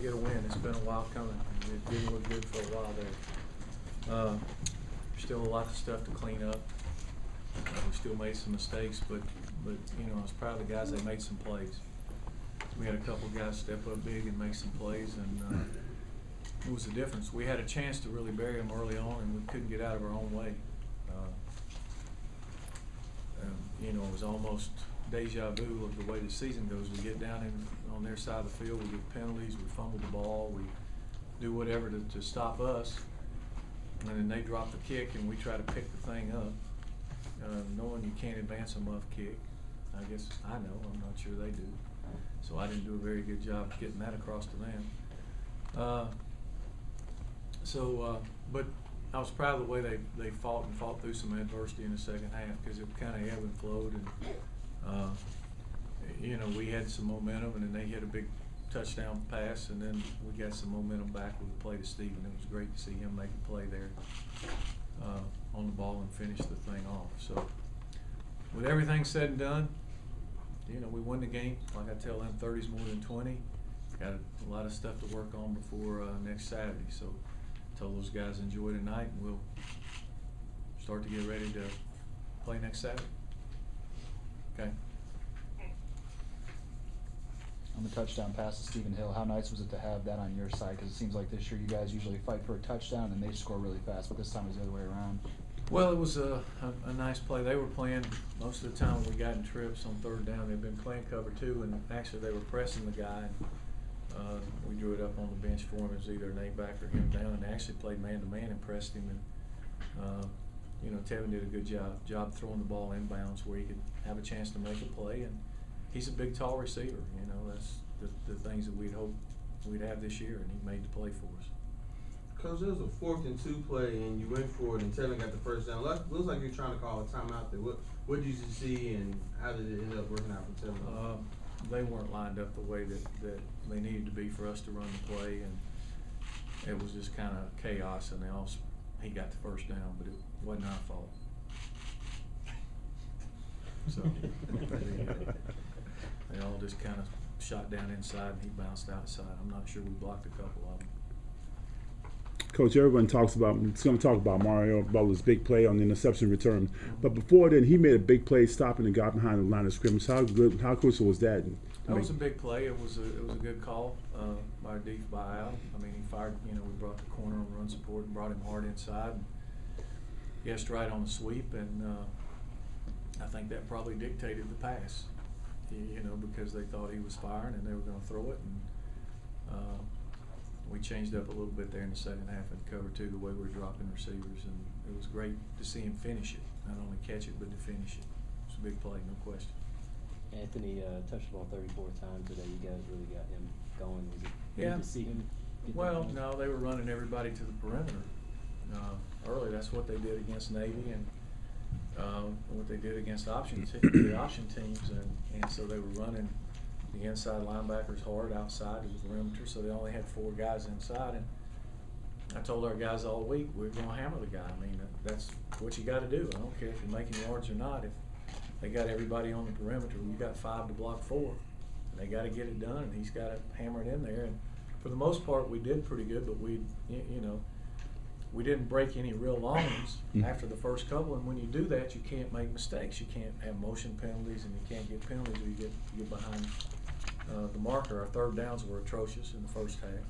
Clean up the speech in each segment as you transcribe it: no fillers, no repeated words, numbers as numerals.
Get a win. It's been a while coming. It didn't look good for a while there. Still a lot of stuff to clean up. We still made some mistakes, but you know, I was proud of the guys. They made some plays. We had a couple guys step up big and make some plays, and it was the difference. We had a chance to really bury them early on, and we couldn't get out of our own way. You know, it was almost deja vu of the way the season goes. We get down on their side of the field, we get penalties, we fumble the ball, we do whatever to stop us, and then they drop the kick and we try to pick the thing up, knowing you can't advance a muff kick. I guess I know, I'm not sure they do. So I didn't do a very good job getting that across to them. But I was proud of the way they fought through some adversity in the second half, because it kind of ebbed and flowed, and you know, we had some momentum, and then they hit a big touchdown pass, and then we got some momentum back with the play to Stephen. It was great to see him make a play there on the ball and finish the thing off. So with everything said and done, you know, we won the game. Like I tell them, 30's more than 20. Got a lot of stuff to work on before next Saturday. So told those guys enjoy tonight, and we'll start to get ready to play next Saturday. Okay. On the touchdown pass to Stephen Hill, how nice was it to have that on your side? Because it seems like this year you guys usually fight for a touchdown and they score really fast, but this time it was the other way around. Well, it was a nice play. They were playing most of the time when we got in trips on third down. They've been playing cover two, and actually they were pressing the guy. And, we drew it up on the bench for him. It was either an A-back or him down, and they actually played man-to-man and pressed him. And you know, Tevin did a good job throwing the ball inbounds where he could have a chance to make a play. And he's a big, tall receiver. You know, that's the things that we'd hope we'd have this year, and he made the play for us. Coach, there was a 4th and 2 play, and you went for it, and Tevin got the first down. Looks like you're trying to call a timeout there. What did you see, and how did it end up working out for Tevin? They weren't lined up the way that they needed to be for us to run the play, and it was just kind of chaos. And he got the first down, but it wasn't our fault. So they all just kind of shot down inside, and he bounced outside. I'm not sure we blocked a couple of them. Coach, everyone talks about, it's going to talk about Mario Butler's big play on the interception return. But before then, he made a big play stopping and got behind the line of scrimmage. How crucial was that? That was a big play. It was a good call by Deef buyout. I mean, he fired, you know, we brought the corner on run support and brought him hard inside. And guessed right on the sweep, and I think that probably dictated the pass, you know, because they thought he was firing and they were going to throw it. And we changed up a little bit there in the second half and cover two, the way we were dropping receivers, and it was great to see him finish it, not only catch it but to finish it. It's a big play, no question. Anthony touched the ball 34 times today. You guys really got him going. Was it Yeah. good to see him get Well, that no, they were running everybody to the perimeter early. That's what they did against Navy, and what they did against the option teams, and so they were running the inside linebackers hard outside of the perimeter, so they only had 4 guys inside. And I told our guys all week, we're going to hammer the guy. I mean, that's what you got to do. I don't care if you're making yards or not. If they got everybody on the perimeter, you got 5 to block 4. And they got to get it done, and he's got to hammer it in there. And for the most part, we did pretty good, but we didn't break any real longs after the first couple. And when you do that, you can't make mistakes. You can't have motion penalties, and you can't get penalties where you get behind the marker. Our third downs were atrocious in the first half.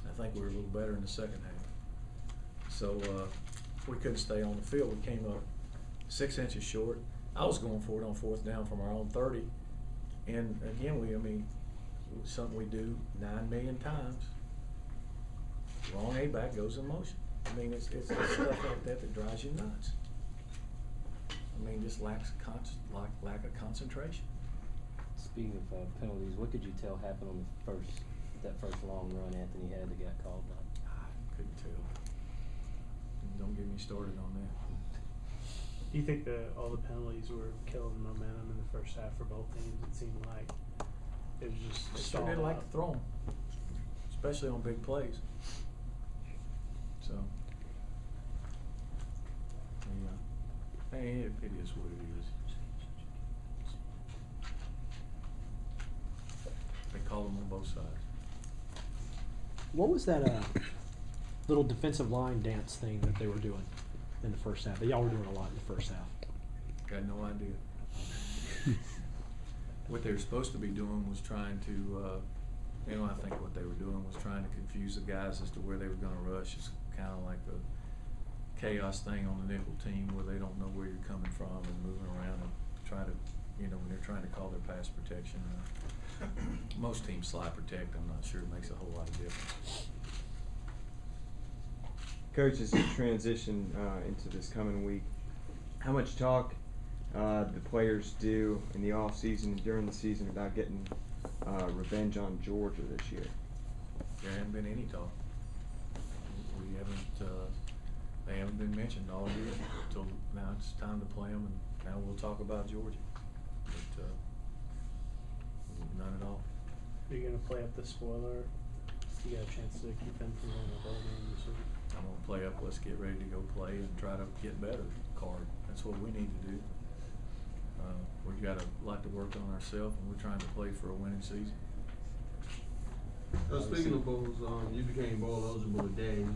I think we were a little better in the second half. So we couldn't stay on the field. We came up 6 inches short. I was going for it on 4th down from our own 30. And again, something we do 9 million times. Wrong A-back goes in motion. I mean, it's stuff like that drives you nuts. I mean, just lack of concentration. Speaking of penalties, what could you tell happened on that first long run Anthony had that got called on? I couldn't tell. Don't get me started on that. Do you think that all the penalties were killing the momentum in the first half for both teams? It seemed like it was just They stalled sure did like out. to throw them, especially on big plays. So, yeah, hey, it is what it is. They call them on both sides. What was that little defensive line dance thing that they were doing in the first half? That y'all were doing a lot in the first half. Got no idea. What they were supposed to be doing was trying to, I think what they were doing was trying to confuse the guys as to where they were going to rush. It's kind of like the chaos thing on the nickel team where they don't know where you're coming from and moving around and try to, when they're trying to call their pass protection. Most teams slide protect. I'm not sure it makes a whole lot of difference. Coach, as you transition into this coming week, how much talk the players do in the off season and during the season about getting revenge on Georgia this year? There hasn't been any talk. We haven't. They haven't been mentioned all year until now. It's time to play them, and now we'll talk about Georgia. But none at all. Are you gonna play up the spoiler? You got a chance to keep them from going to bowl game this week. I'm gonna play up. Let's get ready to go play and try to get better. Card. That's what we need to do. We've got a lot to work on ourselves, and we're trying to play for a winning season. Speaking of bowls, you became bowl eligible today.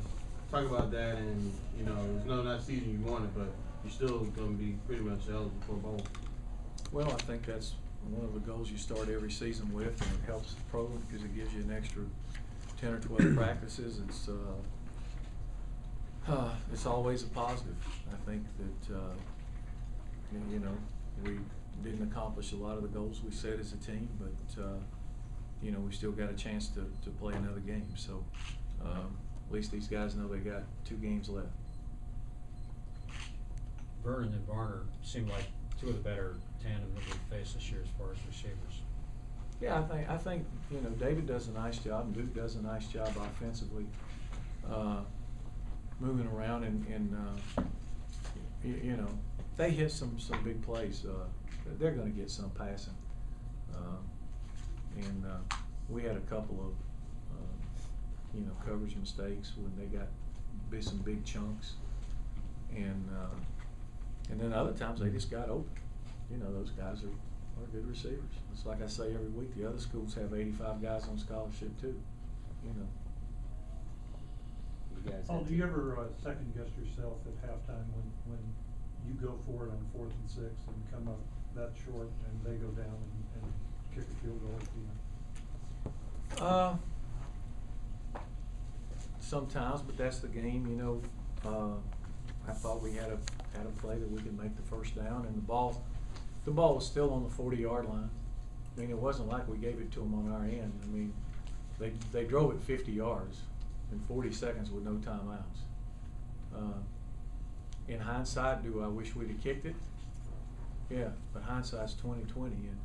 Talk about that, and it's not season you wanted, but you're still going to be pretty much eligible for a bowl. Well, I think that's one of the goals you start every season with, and it helps the program because it gives you an extra 10 or 12 practices. It's always a positive. I think that we didn't accomplish a lot of the goals we set as a team, but we still got a chance to play another game. So at least these guys know they got 2 games left. Vernon and Varner seem like two of the better tandem that we faced this year as far as receivers. Yeah, I think David does a nice job, and Duke does a nice job offensively, moving around and they hit some big plays. They're going to get some passing, and we had a couple of coverage mistakes when they got some big chunks, and then other times they just got open. Those guys are good receivers. It's like I say every week, the other schools have 85 guys on scholarship too. You guys Paul, do you ever second guess yourself at halftime when you go for it on 4th and 6 and come up that short and they go down and kick a field goal at the end? Sometimes, but that's the game. I thought we had a play that we could make the first down, and the ball was still on the 40-yard line. I mean, it wasn't like we gave it to them on our end. I mean, they drove it 50 yards in 40 seconds with no timeouts. In hindsight, do I wish we'd have kicked it? Yeah, but hindsight's 20/20, and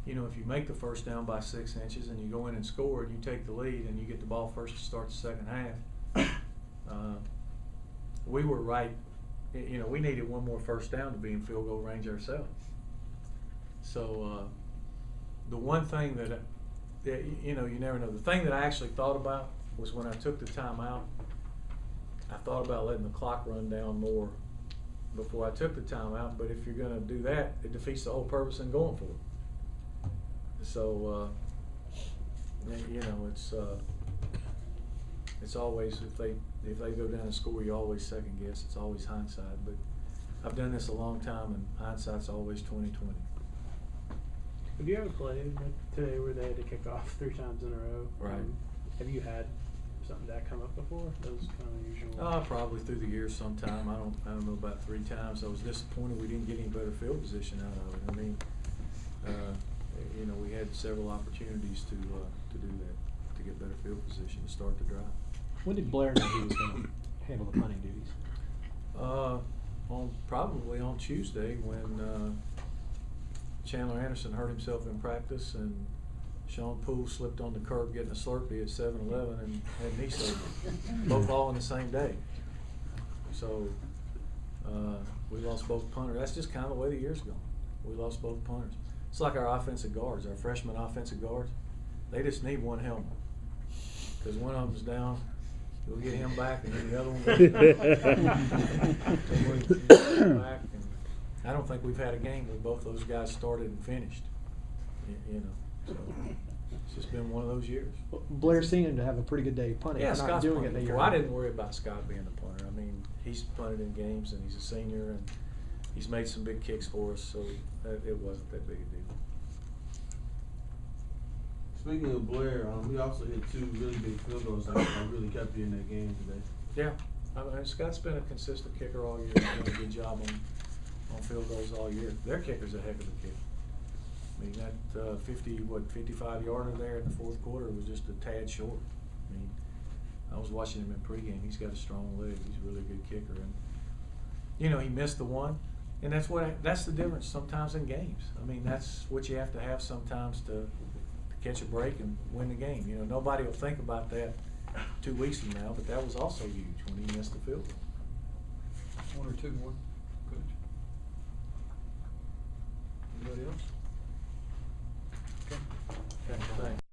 if you make the first down by 6 inches and you go in and score and you take the lead and you get the ball first to start the second half, we were right. We needed one more first down to be in field goal range ourselves. So the one thing that you never know. The thing that I actually thought about was when I took the timeout, I thought about letting the clock run down more before I took the timeout. But if you're going to do that, it defeats the whole purpose in going for it. So it's always if they go down and score, you always second guess. It's always hindsight. But I've done this a long time, and hindsight's always 20/20. Have you ever played today where they had to kick off 3 times in a row? Right. Have you had something that come up before? That was kind of unusual. Probably through the years sometime. I don't know about 3 times. I was disappointed we didn't get any better field position out of it. I mean, we had several opportunities to do that, to get better field position to start the drive. When did Blair know he was going to handle the punting duties? Probably on Tuesday when Chandler Anderson hurt himself in practice and Sean Poole slipped on the curb getting a Slurpee at 7-Eleven and had knee surgery, both all in the same day. So we lost both punters. That's just kind of the way the year's going. We lost both punters. It's like our offensive guards, our freshman offensive guards. They just need one helmet because one of them's down. We'll get him back, and then the other one goes back. And I don't think we've had a game where both those guys started and finished. So It's just been one of those years. Blair seemed to have a pretty good day punting. Yeah, for not Scott's doing punted it in a before. year. I didn't worry about Scott being the punter. I mean, he's punted in games and he's a senior and he's made some big kicks for us, so it wasn't that big a deal. Speaking of Blair, he also hit 2 really big field goals that really kept you in that game today. Yeah, I mean, Scott's been a consistent kicker all year. He's done a good job on field goals all year. Their kicker's a heck of a kicker. I mean, that 55-yarder there in the fourth quarter was just a tad short. I mean, I was watching him in pregame. He's got a strong leg. He's a really good kicker, and you know, he missed the one, and that's the difference sometimes in games. I mean, that's what you have to have sometimes to catch a break and win the game. You know, nobody will think about that 2 weeks from now, but that was also huge when he missed the field goal. One or two more, Coach. Anybody else?